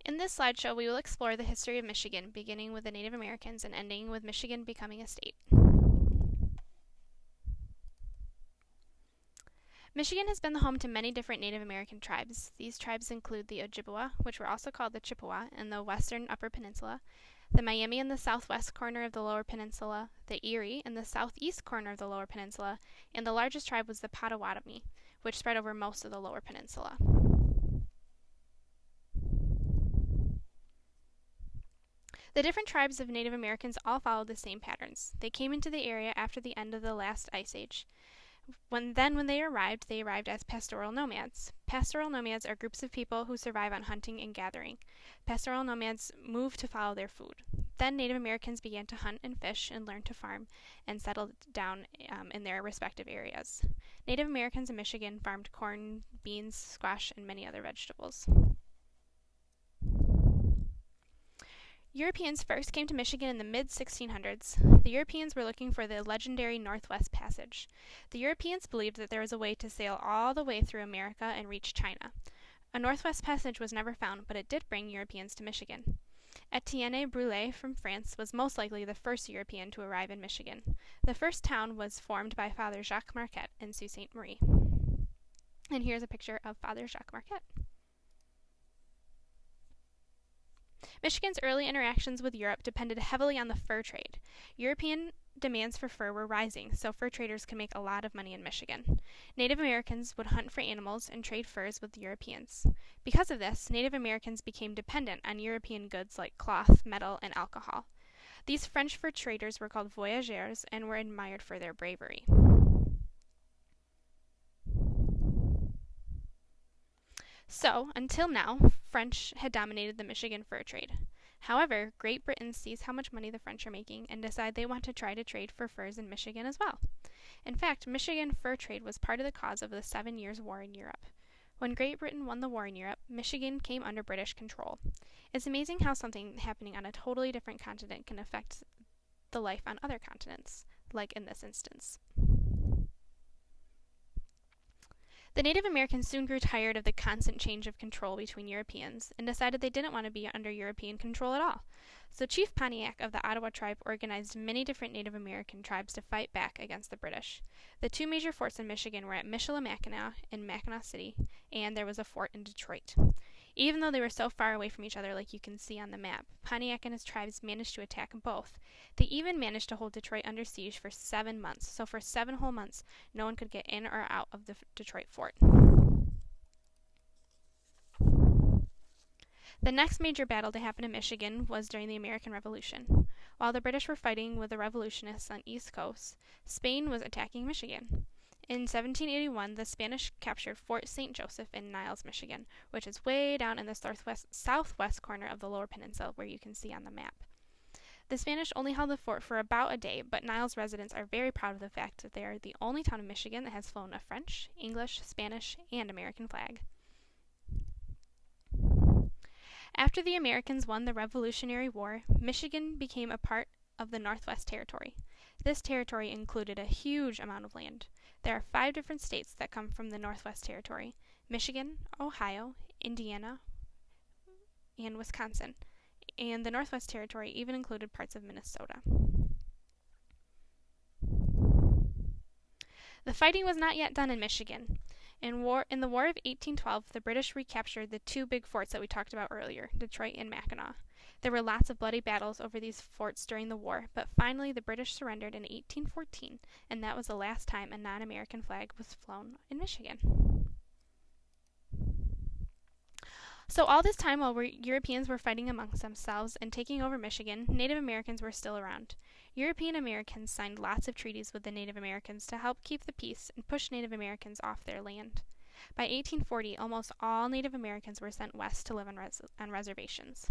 In this slideshow, we will explore the history of Michigan, beginning with the Native Americans and ending with Michigan becoming a state. Michigan has been the home to many different Native American tribes. These tribes include the Ojibwa, which were also called the Chippewa, in the western Upper Peninsula, the Miami in the southwest corner of the Lower Peninsula, the Erie in the southeast corner of the Lower Peninsula, and the largest tribe was the Potawatomi, which spread over most of the Lower Peninsula. The different tribes of Native Americans all followed the same patterns. They came into the area after the end of the last ice age. When they arrived as pastoral nomads. Pastoral nomads are groups of people who survive on hunting and gathering. Pastoral nomads move to follow their food. Then Native Americans began to hunt and fish and learn to farm and settled down in their respective areas. Native Americans in Michigan farmed corn, beans, squash, and many other vegetables. Europeans first came to Michigan in the mid-1600s. The Europeans were looking for the legendary Northwest Passage. The Europeans believed that there was a way to sail all the way through America and reach China. A Northwest Passage was never found, but it did bring Europeans to Michigan. Etienne Brulé from France was most likely the first European to arrive in Michigan. The first town was formed by Father Jacques Marquette in Sault Ste. Marie. And here's a picture of Father Jacques Marquette. Michigan's early interactions with Europe depended heavily on the fur trade. European demands for fur were rising, so fur traders could make a lot of money in Michigan. Native Americans would hunt for animals and trade furs with Europeans. Because of this, Native Americans became dependent on European goods like cloth, metal, and alcohol. These French fur traders were called voyageurs and were admired for their bravery. So, until now, French had dominated the Michigan fur trade. However, Great Britain sees how much money the French are making and decide they want to try to trade for furs in Michigan as well. In fact, Michigan fur trade was part of the cause of the 7 Years' War in Europe. When Great Britain won the war in Europe, Michigan came under British control. It's amazing how something happening on a totally different continent can affect the life on other continents, like in this instance. The Native Americans soon grew tired of the constant change of control between Europeans and decided they didn't want to be under European control at all. So Chief Pontiac of the Ottawa tribe organized many different Native American tribes to fight back against the British. The two major forts in Michigan were at Michilimackinac in Mackinac City, and there was a fort in Detroit. Even though they were so far away from each other, like you can see on the map, Pontiac and his tribes managed to attack both. They even managed to hold Detroit under siege for 7 months. So for 7 whole months, no one could get in or out of the Detroit fort. The next major battle to happen in Michigan was during the American Revolution. While the British were fighting with the revolutionists on the East Coast, Spain was attacking Michigan. In 1781, the Spanish captured Fort St. Joseph in Niles, Michigan, which is way down in the southwest corner of the Lower Peninsula, where you can see on the map. The Spanish only held the fort for about a day, but Niles residents are very proud of the fact that they are the only town in Michigan that has flown a French, English, Spanish, and American flag. After the Americans won the Revolutionary War, Michigan became a part of the Northwest Territory. This territory included a huge amount of land. There are 5 different states that come from the Northwest Territory: Michigan, Ohio, Indiana, and Wisconsin. And the Northwest Territory even included parts of Minnesota. The fighting was not yet done in Michigan. In the War of 1812, the British recaptured the 2 big forts that we talked about earlier, Detroit and Mackinac. There were lots of bloody battles over these forts during the war, but finally the British surrendered in 1814, and that was the last time a non-American flag was flown in Michigan. So all this time while Europeans were fighting amongst themselves and taking over Michigan, Native Americans were still around. European Americans signed lots of treaties with the Native Americans to help keep the peace and push Native Americans off their land. By 1840, almost all Native Americans were sent west to live on reservations.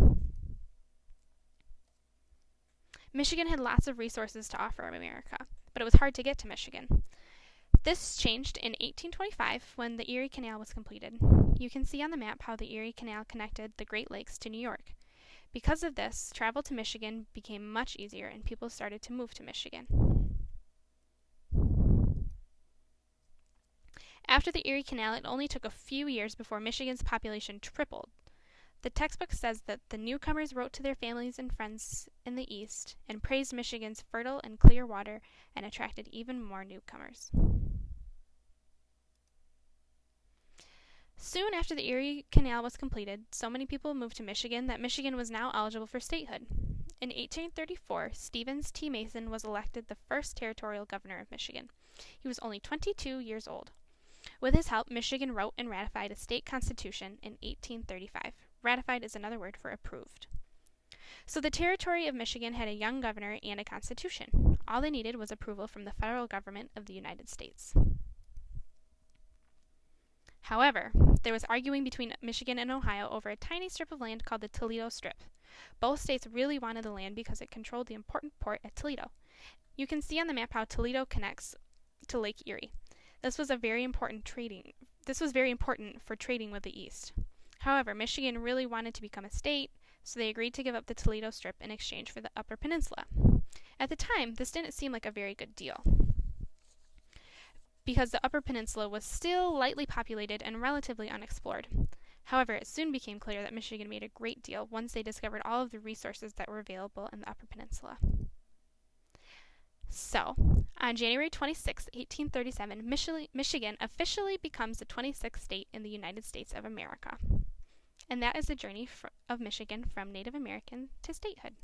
Michigan had lots of resources to offer America, but it was hard to get to Michigan. This changed in 1825 when the Erie Canal was completed. You can see on the map how the Erie Canal connected the Great Lakes to New York. Because of this, travel to Michigan became much easier and people started to move to Michigan. After the Erie Canal, it only took a few years before Michigan's population tripled. The textbook says that the newcomers wrote to their families and friends in the East and praised Michigan's fertile and clear water and attracted even more newcomers. Soon after the Erie Canal was completed, so many people moved to Michigan that Michigan was now eligible for statehood. In 1834, Stevens T. Mason was elected the first territorial governor of Michigan. He was only 22 years old. With his help, Michigan wrote and ratified a state constitution in 1835. Ratified is another word for approved. So the territory of Michigan had a young governor and a constitution. All they needed was approval from the federal government of the United States. However, there was arguing between Michigan and Ohio over a tiny strip of land called the Toledo Strip. Both states really wanted the land because it controlled the important port at Toledo. You can see on the map how Toledo connects to Lake Erie. This was very important for trading with the East. However, Michigan really wanted to become a state, so they agreed to give up the Toledo Strip in exchange for the Upper Peninsula. At the time, this didn't seem like a very good deal, because the Upper Peninsula was still lightly populated and relatively unexplored. However, it soon became clear that Michigan made a great deal once they discovered all of the resources that were available in the Upper Peninsula. So, on January 26, 1837, Michigan officially becomes the 26th state in the United States of America. And that is the journey of Michigan from Native American to statehood.